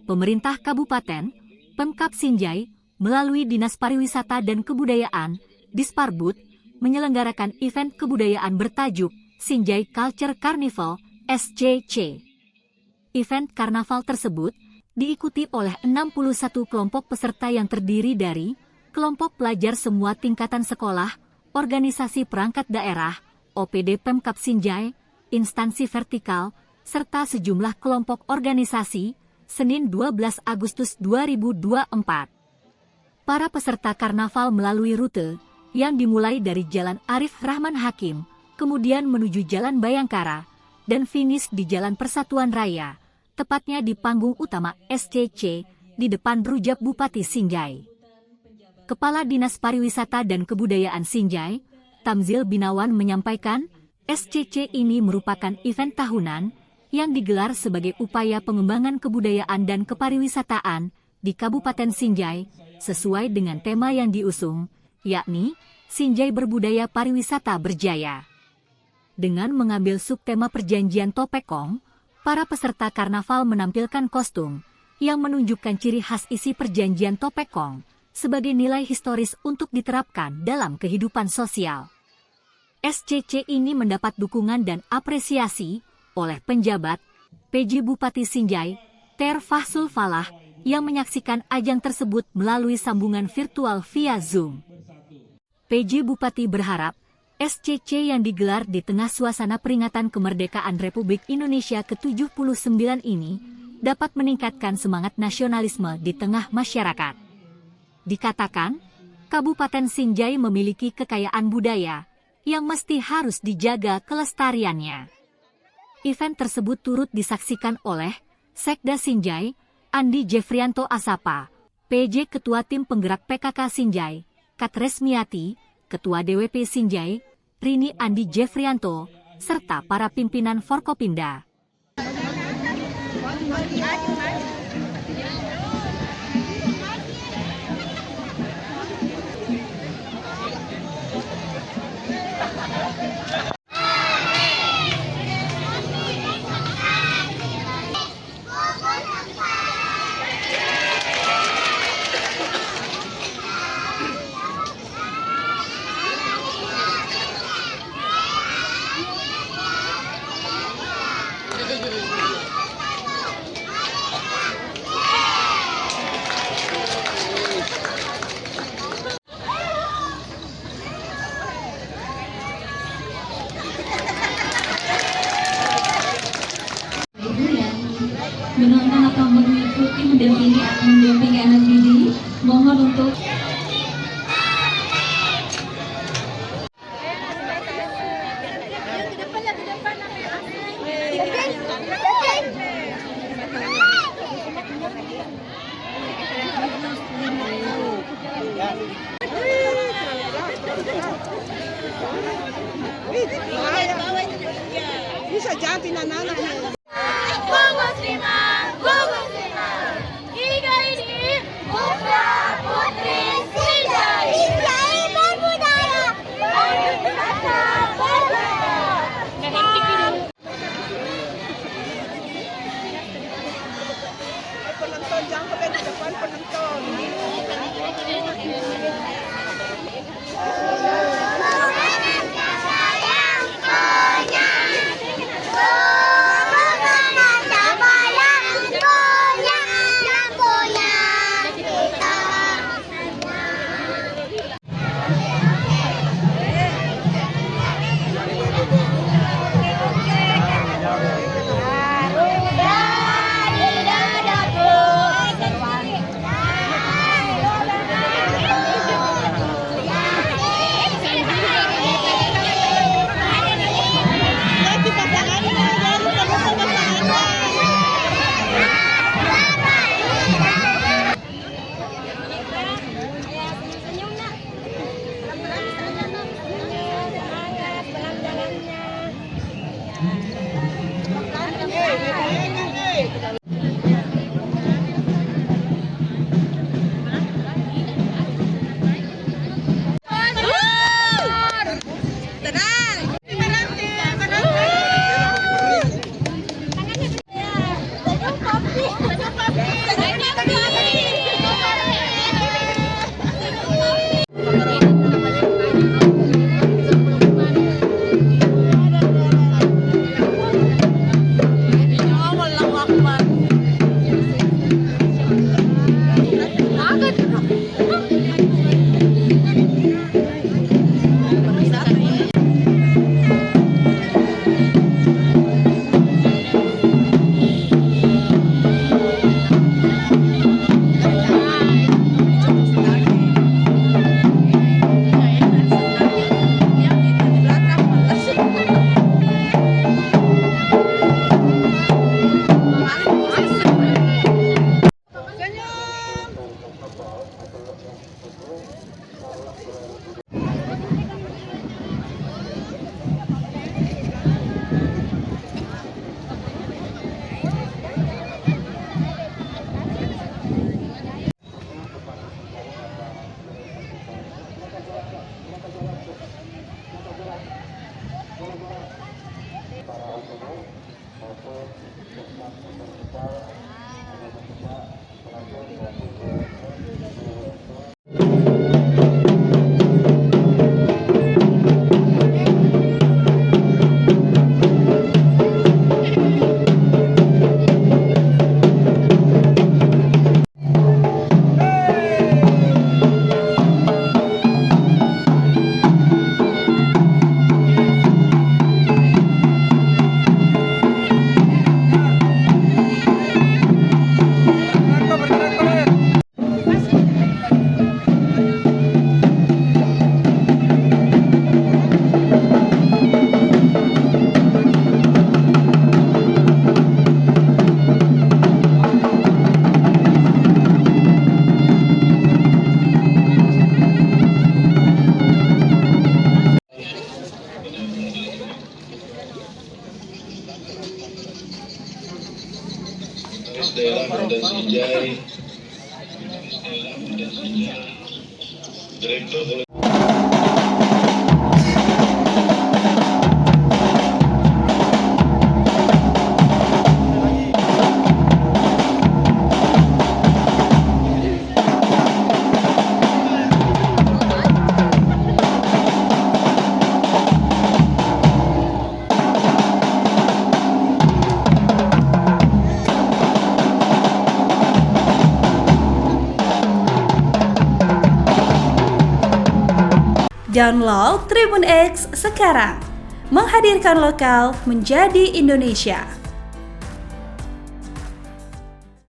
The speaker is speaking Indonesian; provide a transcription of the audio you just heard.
pemerintah kabupaten, Pemkab Sinjai, melalui Dinas Pariwisata dan Kebudayaan, Disparbud, menyelenggarakan event kebudayaan bertajuk Sinjai Culture Carnival, SCC. Event karnaval tersebut diikuti oleh 61 kelompok peserta yang terdiri dari kelompok pelajar semua tingkatan sekolah, organisasi perangkat daerah, OPD Pemkab Sinjai, instansi vertikal, serta sejumlah kelompok organisasi, Senin 12 Agustus 2024. Para peserta karnaval melalui rute yang dimulai dari Jalan Arif Rahman Hakim, kemudian menuju Jalan Bayangkara, dan finish di Jalan Persatuan Raya, tepatnya di panggung utama SCC, di depan rujak Bupati Sinjai. Kepala Dinas Pariwisata dan Kebudayaan Sinjai, Tamzil Binawan menyampaikan, SCC ini merupakan event tahunan yang digelar sebagai upaya pengembangan kebudayaan dan kepariwisataan di Kabupaten Sinjai sesuai dengan tema yang diusung, yakni Sinjai Berbudaya Pariwisata Berjaya. Dengan mengambil subtema perjanjian Topekong, para peserta karnaval menampilkan kostum yang menunjukkan ciri khas isi perjanjian Topekong sebagai nilai historis untuk diterapkan dalam kehidupan sosial. SCC ini mendapat dukungan dan apresiasi oleh penjabat PJ Bupati Sinjai, Ter Fahsul Falah, yang menyaksikan ajang tersebut melalui sambungan virtual via Zoom. PJ Bupati berharap SCC yang digelar di tengah suasana peringatan kemerdekaan Republik Indonesia ke-79 ini dapat meningkatkan semangat nasionalisme di tengah masyarakat. Dikatakan, Kabupaten Sinjai memiliki kekayaan budaya yang mesti harus dijaga kelestariannya. Event tersebut turut disaksikan oleh Sekda Sinjai, Andi Jefrianto Asapa, PJ Ketua Tim Penggerak PKK Sinjai, Katresmiati, Ketua DWP Sinjai, Rini Andi Jefrianto, serta para pimpinan Forkopimda. Menonton atau mengikuti mendampingi anak didik, mohon untuk bisa jadi anak-anak. Penonton jangan ke depan penonton. Daerah dan Sinjai, Direktur Download Tribun X sekarang, menghadirkan lokal menjadi Indonesia.